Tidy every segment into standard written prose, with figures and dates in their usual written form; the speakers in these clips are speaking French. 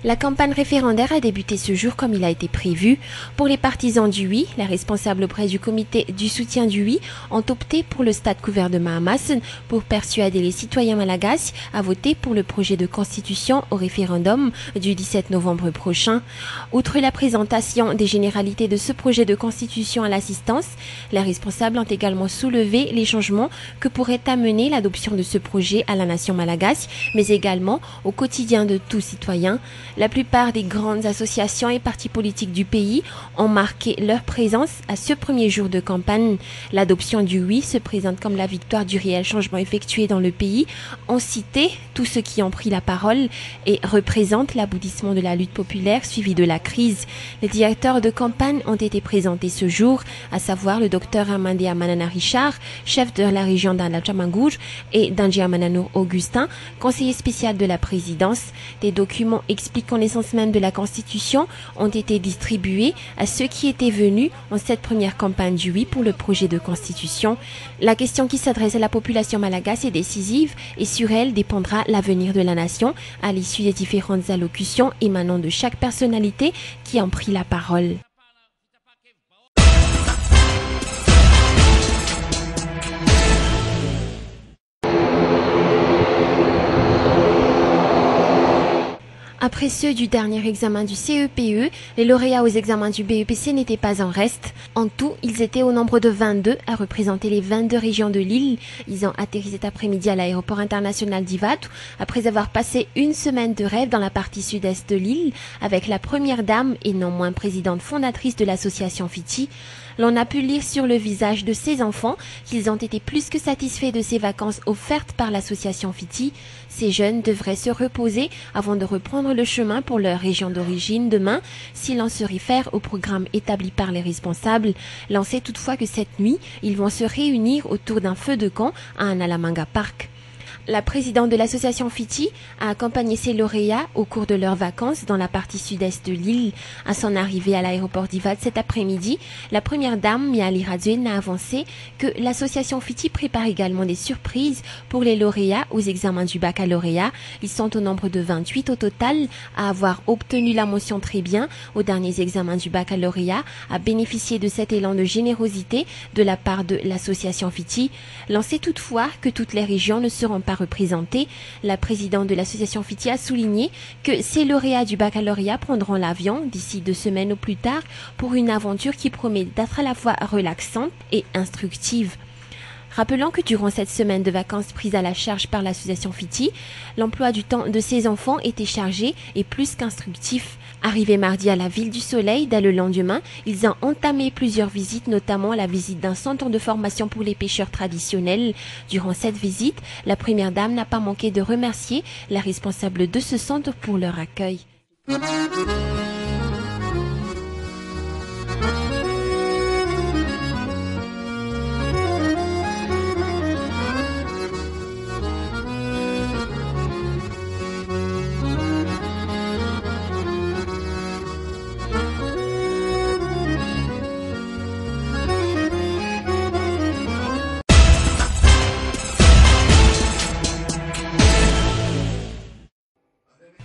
La campagne référendaire a débuté ce jour comme il a été prévu. Pour les partisans du oui, les responsables auprès du comité du soutien du oui ont opté pour le stade couvert de Mahamassen pour persuader les citoyens malagasy à voter pour le projet de constitution au référendum du 17 novembre prochain. Outre la présentation des généralités de ce projet de constitution à l'assistance, les responsables ont également soulevé les changements que pourrait amener l'adoption de ce projet à la nation malagasy, mais également au quotidien de tout citoyen. La plupart des grandes associations et partis politiques du pays ont marqué leur présence à ce premier jour de campagne. L'adoption du oui se présente comme la victoire du réel changement effectué dans le pays, ont cité tous ceux qui ont pris la parole et représente l'aboutissement de la lutte populaire suivie de la crise. Les directeurs de campagne ont été présentés ce jour, à savoir le docteur Amandea Manana Richard, chef de la région d'Andalchamangour, et Danji Amananour Augustin, conseiller spécial de la présidence. Des documents expliquant l'essence même de la Constitution ont été distribués à ceux qui étaient venus en cette première campagne du oui pour le projet de Constitution. La question qui s'adresse à la population malagasy est décisive et sur elle dépendra l'avenir de la nation à l'issue des différentes allocutions émanant de chaque personnalité qui a pris la parole. Après ceux du dernier examen du CEPE, les lauréats aux examens du BEPC n'étaient pas en reste. En tout, ils étaient au nombre de 22 à représenter les 22 régions de l'île. Ils ont atterri cet après-midi à l'aéroport international d'Ivatu après avoir passé une semaine de rêve dans la partie sud-est de l'île avec la première dame et non moins présidente fondatrice de l'association Fiti. L'on a pu lire sur le visage de ces enfants qu'ils ont été plus que satisfaits de ces vacances offertes par l'association Fiti. Ces jeunes devraient se reposer avant de reprendre le chemin pour leur région d'origine demain, si l'on se réfère au programme établi par les responsables. L'on sait toutefois que cette nuit, ils vont se réunir autour d'un feu de camp à Analamanga Park. La présidente de l'association Fiti a accompagné ses lauréats au cours de leurs vacances dans la partie sud-est de l'île. À son arrivée à l'aéroport d'Ivatu cet après-midi, la première dame, Miali Radzuin, a avancé que l'association Fiti prépare également des surprises pour les lauréats aux examens du baccalauréat. Ils sont au nombre de 28 au total à avoir obtenu la mention très bien aux derniers examens du baccalauréat, à bénéficier de cet élan de générosité de la part de l'association Fiti. L'on sait toutefois que toutes les régions ne seront pas représentée. La présidente de l'association Fiti a souligné que ces lauréats du baccalauréat prendront l'avion d'ici 2 semaines au plus tard pour une aventure qui promet d'être à la fois relaxante et instructive. Rappelons que durant cette semaine de vacances prise à la charge par l'association Fiti, l'emploi du temps de ces enfants était chargé et plus qu'instructif. Arrivés mardi à la Ville du Soleil, dès le lendemain, ils ont entamé plusieurs visites, notamment la visite d'un centre de formation pour les pêcheurs traditionnels. Durant cette visite, la première dame n'a pas manqué de remercier les responsables de ce centre pour leur accueil.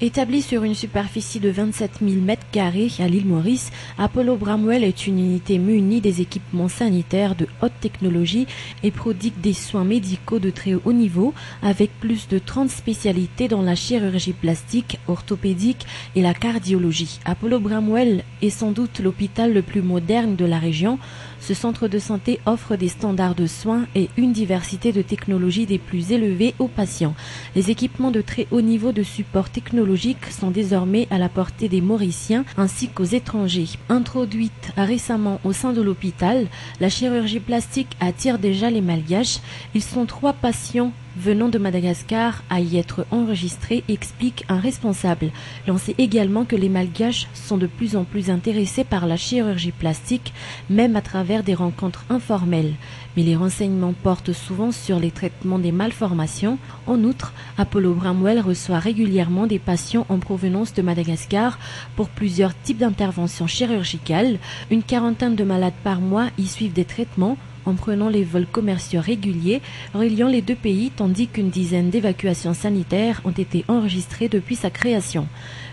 Établi sur une superficie de 27 000 m² à l'île Maurice, Apollo Bramwell est une unité munie des équipements sanitaires de haute technologie et prodigue des soins médicaux de très haut niveau avec plus de 30 spécialités dans la chirurgie plastique, orthopédique et la cardiologie. Apollo Bramwell est sans doute l'hôpital le plus moderne de la région. Ce centre de santé offre des standards de soins et une diversité de technologies des plus élevées aux patients. Les équipements de très haut niveau de support technologique sont désormais à la portée des Mauriciens ainsi qu'aux étrangers. Introduite récemment au sein de l'hôpital, la chirurgie plastique attire déjà les Malgaches. Ils sont 3 patients venant de Madagascar à y être enregistrés, explique un responsable. L'on sait également que les Malgaches sont de plus en plus intéressés par la chirurgie plastique, même à travers des rencontres informelles. Mais les renseignements portent souvent sur les traitements des malformations. En outre, Apollo Bramwell reçoit régulièrement des patients en provenance de Madagascar pour plusieurs types d'interventions chirurgicales. Une 40aine de malades par mois y suivent des traitements. en prenant les vols commerciaux réguliers reliant les deux pays, tandis qu'une dizaine d'évacuations sanitaires ont été enregistrées depuis sa création.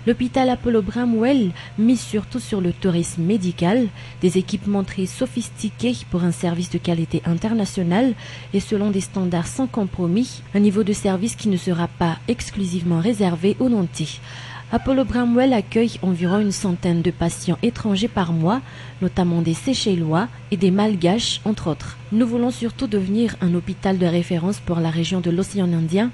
L'hôpital Apollo Bramwell mise surtout sur le tourisme médical, des équipements très sophistiqués pour un service de qualité internationale et selon des standards sans compromis, un niveau de service qui ne sera pas exclusivement réservé aux nantis. Apollo Bramwell accueille environ une centaine de patients étrangers par mois, notamment des Seychellois et des Malgaches, entre autres. Nous voulons surtout devenir un hôpital de référence pour la région de l'océan Indien.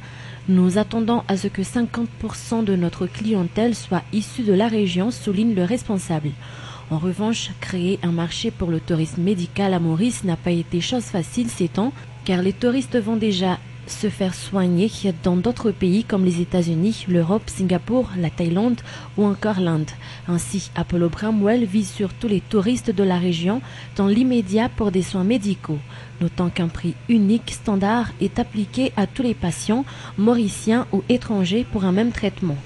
Nous attendons à ce que 50% de notre clientèle soit issue de la région, souligne le responsable. En revanche, créer un marché pour le tourisme médical à Maurice n'a pas été chose facile ces temps, car les touristes vont déjà se faire soigner dans d'autres pays comme les États-Unis, l'Europe, Singapour, la Thaïlande ou encore l'Inde. Ainsi, Apollo Bramwell vise surtout les touristes de la région dans l'immédiat pour des soins médicaux. Notons qu'un prix unique standard est appliqué à tous les patients, mauriciens ou étrangers pour un même traitement.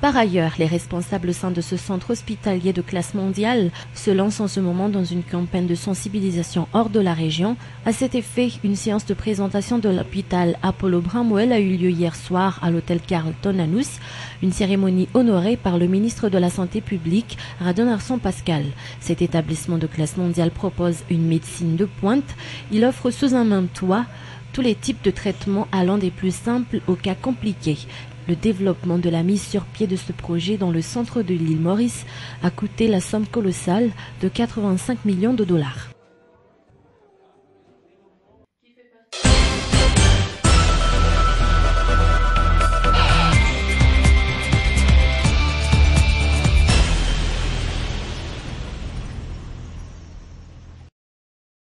Par ailleurs, les responsables au sein de ce centre hospitalier de classe mondiale se lancent en ce moment dans une campagne de sensibilisation hors de la région. À cet effet, une séance de présentation de l'hôpital Apollo Bramwell a eu lieu hier soir à l'hôtel Carlton à Nuss, une cérémonie honorée par le ministre de la Santé publique, Radon Pascal. Cet établissement de classe mondiale propose une médecine de pointe. Il offre sous un même toit tous les types de traitements allant des plus simples aux cas compliqués. Le développement de la mise sur pied de ce projet dans le centre de l'île Maurice a coûté la somme colossale de 85 millions de dollars.